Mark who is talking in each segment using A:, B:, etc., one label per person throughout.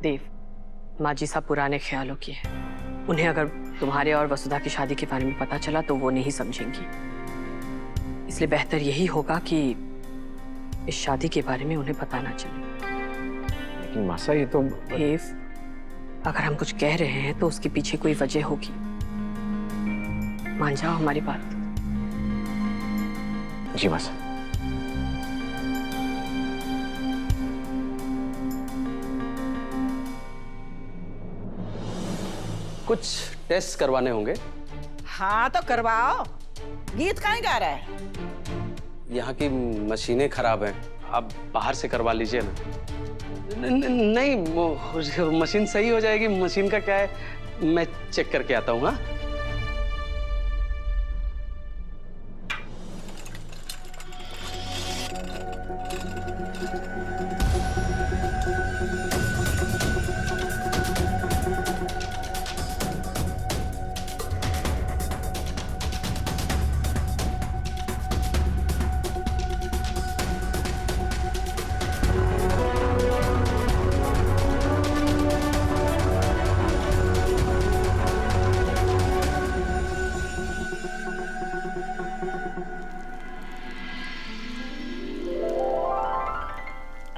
A: देव, माँ जी साहब पुराने ख्यालों की है। उन्हें अगर तुम्हारे और वसुधा की शादी के बारे में पता चला तो वो नहीं समझेंगी। इसलिए बेहतर यही होगा कि इस शादी के बारे में उन्हें पता ना चले।
B: लेकिन मासा ये तो
A: देव, अगर हम कुछ कह रहे हैं तो उसके पीछे कोई वजह होगी। मान जाओ हमारी बात।
B: जी मासा।
C: कुछ टेस्ट करवाने होंगे।
D: हाँ तो करवाओ। गीत काहे गा रहा है?
C: यहाँ की मशीनें खराब हैं, आप बाहर से करवा लीजिए ना। नहीं, वो मशीन सही हो जाएगी। मशीन का क्या है, मैं चेक करके आता हूँ। हाँ,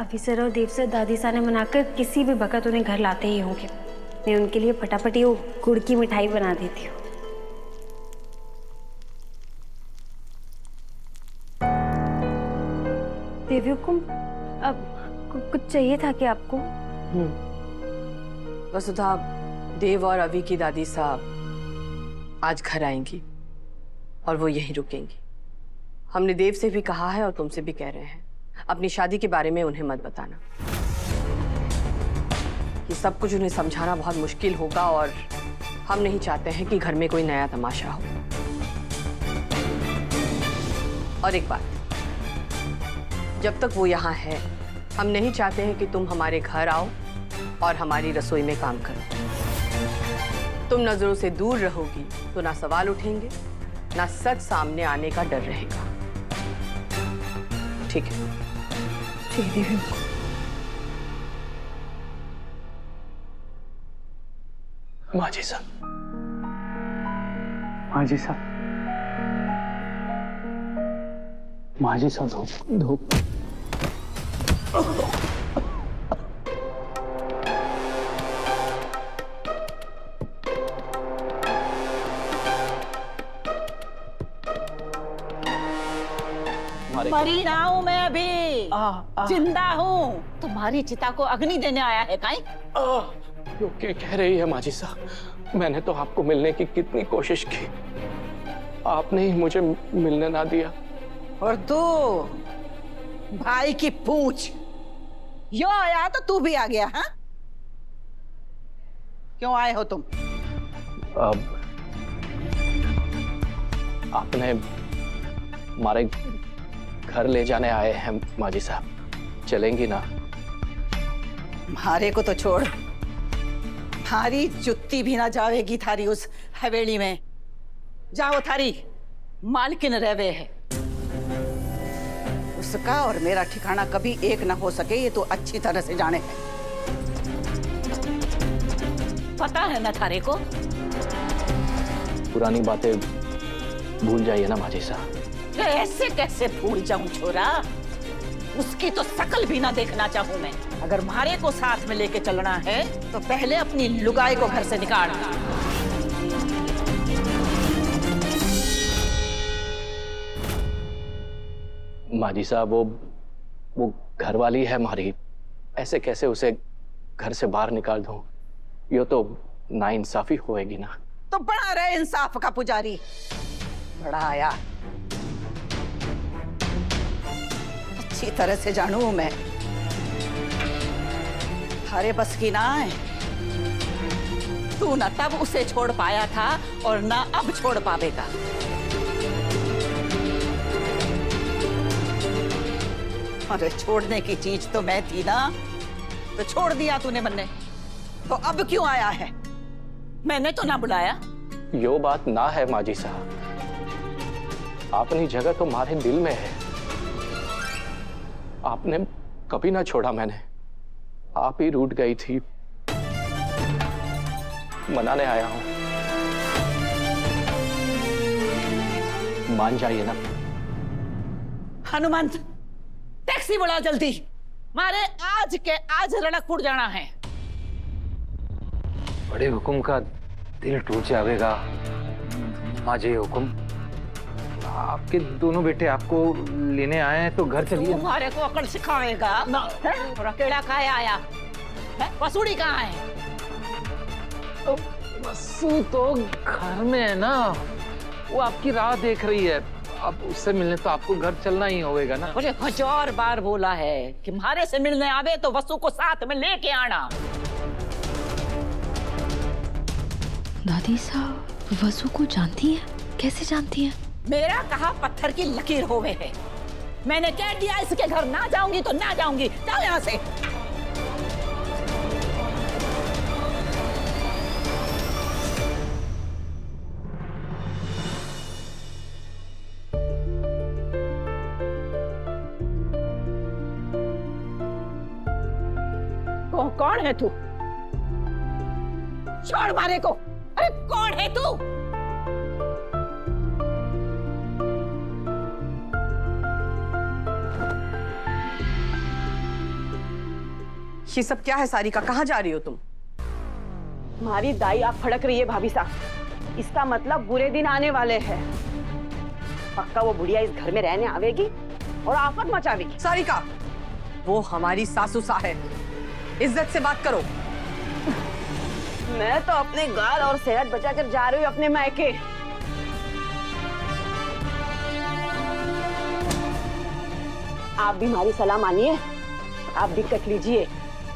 E: अभी सर और देव सर दादी सा ने मनाकर किसी भी वक्त उन्हें घर लाते ही होंगे। मैं उनके लिए फटाफट वो गुड़ की मिठाई बना देती हूँ। देवी को अब कुछ चाहिए था कि आपको?
A: वसुधा, देव और अभी की दादी साहब आज घर आएंगी और वो यहीं रुकेंगी। हमने देव से भी कहा है और तुमसे भी कह रहे हैं, अपनी शादी के बारे में उन्हें मत बताना। ये सब कुछ उन्हें समझाना बहुत मुश्किल होगा और हम नहीं चाहते हैं कि घर में कोई नया तमाशा हो। और एक बात, जब तक वो यहाँ है, हम नहीं चाहते हैं कि तुम हमारे घर आओ और हमारी रसोई में काम करो। तुम नजरों से दूर रहोगी तो ना सवाल उठेंगे, ना सच सामने आने का डर रहेगा। ठीक है?
E: ठीक देवी।
B: माँ जी साहब, माँ जी साहब, माँ जी साहब, धूप।
D: मरी ना हूं मैं अभी, जिंदा हूँ। तुम्हारी चिता को अग्नि देने आया है काई?
B: क्यों क्या कह रही है माँ जी साहब? मैंने तो आपको मिलने की कितनी कोशिश की, आपने ही मुझे मिलने ना दिया।
D: और तू भाई की पूंछ, यो आया तो तू भी आ गया? हाँ, क्यों आए हो तुम?
B: अब आपने हमारे घर ले जाने आए हैं माँ जी साहब, चलेंगी ना?
D: मारे को तो छोड़, थारी जुत्ती भी ना जावेगी थारी उस हवेली में। जाओ, थारी मालकिन रहवे है। उसका और मेरा ठिकाना कभी एक ना हो सके, ये तो अच्छी तरह से जाने है। पता है ना थारे को?
B: पुरानी बातें भूल जाइए ना माँ जी साहब।
D: कैसे कैसे भूल जाऊं छोरा, उसकी तो शकल भी ना देखना चाहूं मैं। अगर मारे को साथ में लेके चलना है तो पहले अपनी लुगाई को घर से निकाल।
B: माँ जी साहब, वो घर वाली है हमारी, ऐसे कैसे उसे घर से बाहर निकाल दूं? ये तो नाइंसाफी होएगी ना।
D: तो बड़ा रहे इंसाफ का पुजारी, बड़ा आया। अच्छी तरह से जानू मैं, थारे बस की ना है। तू न तब उसे छोड़ पाया था और ना अब छोड़ पावेगा। अरे छोड़ने की चीज तो मैं थी ना, तो छोड़ दिया तूने मैंने, तो अब क्यों आया है? मैंने तो ना बुलाया।
B: यो बात ना है माँ जी साहब, अपनी जगह तो हमारे दिल में है। आपने कभी ना छोड़ा मैंने, आप ही रूठ गई थी, मनाने आया हूं। मान जाइए ना।
D: हनुमंत, टैक्सी बुला जल्दी, मारे आज के आज रणकपुर जाना है।
F: बड़े हुकुम का दिल टूट जाएगा। माँ जी हुकुम, आपके दोनों बेटे आपको लेने आए हैं तो घर चलिए।
D: तुम्हारे को अकल सिखाएगा ना? और अकेला खाए आया है? वसूड़ी कहाँ है?
F: वसु तो घर में है ना, वो आपकी राह देख रही है। अब उससे मिलने तो आपको घर चलना ही होगा ना।
D: मुझे 1000 बार बोला है कि मारे से मिलने आवे तो वसु को साथ में लेके आना।
G: दादी साहब वसु को जानती है? कैसे जानती है?
D: मेरा कहा पत्थर की लकीर होवे है। मैंने कह दिया इसके घर ना जाऊंगी तो ना जाऊंगी। जाओ यहाँ से। कौन है तू? छोड़ मारे को। अरे कौन है तू?
A: ये सब क्या है सारिका? कहाँ जा रही हो तुम?
H: हमारी दाई आप फड़क रही है भाभी साहब। इसका मतलब बुरे दिन आने वाले हैं। पक्का वो बुढ़िया इस घर में रहने आवेगी और आफत मचावेगी।
A: सारिका, वो हमारी सासू सा है, इज्जत से बात करो।
H: मैं तो अपने गाल और सेहत बचाकर जा रही हूँ अपने मायके। आप भी हमारी सलाह मानिए, आप दिक्कत लीजिए।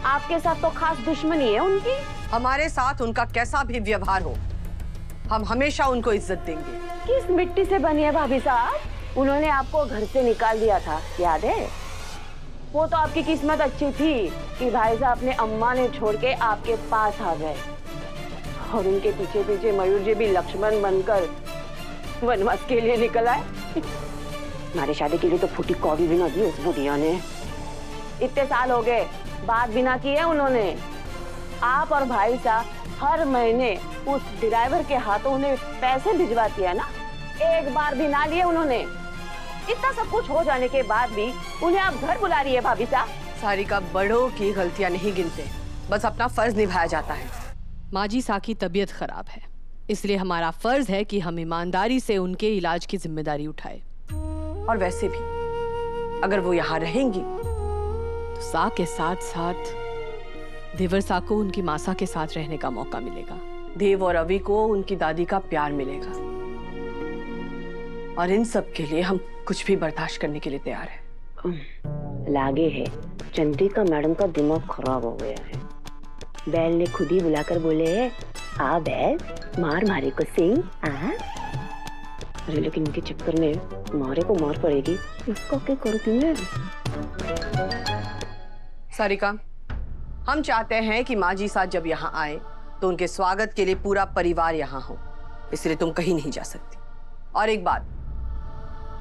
H: आपके साथ तो खास दुश्मनी है उनकी।
A: हमारे साथ उनका कैसा भी व्यवहार हो, हम हमेशा उनको इज्जत देंगे।
H: किस मिट्टी से बनी है भाभी साहब? उन्होंने आपको घर से निकाल दिया था, याद है? वो तो आपकी किस्मत अच्छी थी कि भाई साहब अपने अम्मा ने छोड़ के आपके पास आ गए और उनके पीछे पीछे मयूर जी भी लक्ष्मण बनकर वनवास के लिए निकल आए। हमारी शादी के लिए तो फूटी कौड़ी भी ना दी उस बुढ़िया ने। इतने साल हो गए, बात भी ना की है उन्होंने। आप और भाई साहब हर महीने उस ड्राइवर के हाथों उन्हें पैसे भिजवाती है ना, एक बार भी ना लिए उन्होंने। इतना सब कुछ हो जाने के बाद भी उन्हें आप घर बुला रही है भाभी साहब।
A: सारिका, बड़ों की गलतियां नहीं गिनते, बस अपना फर्ज निभाया जाता है। माँ जी सा की तबीयत खराब है, इसलिए हमारा फर्ज है कि हम ईमानदारी से उनके इलाज की जिम्मेदारी उठाए। और वैसे भी अगर वो यहाँ रहेंगी तो सा के साथ साथ देवर सा को उनकी मासा के साथ रहने का मौका मिलेगा। देव और अभी को उनकी दादी का प्यार मिलेगा। और इन सब के लिए हम कुछ भी बर्दाश्त करने के लिए तैयार हैं।
H: लागे है चंद्रिका मैडम का दिमाग खराब हो गया है। बैल ने खुद ही बुलाकर बोले, आ बैल मार मारे को सिंह। अरे लेकिन इनके चक्कर में मारे को मार पड़ेगी, इसका क्या करूँ मैं?
A: सारिका, हम चाहते हैं कि माँ जी साथ जब यहाँ आए तो उनके स्वागत के लिए पूरा परिवार यहाँ हो, इसलिए तुम कहीं नहीं जा सकती। और एक बात,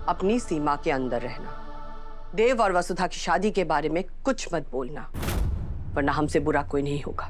A: अपनी सीमा के अंदर रहना। देव और वसुधा की शादी के बारे में कुछ मत बोलना, वरना हमसे बुरा कोई नहीं होगा।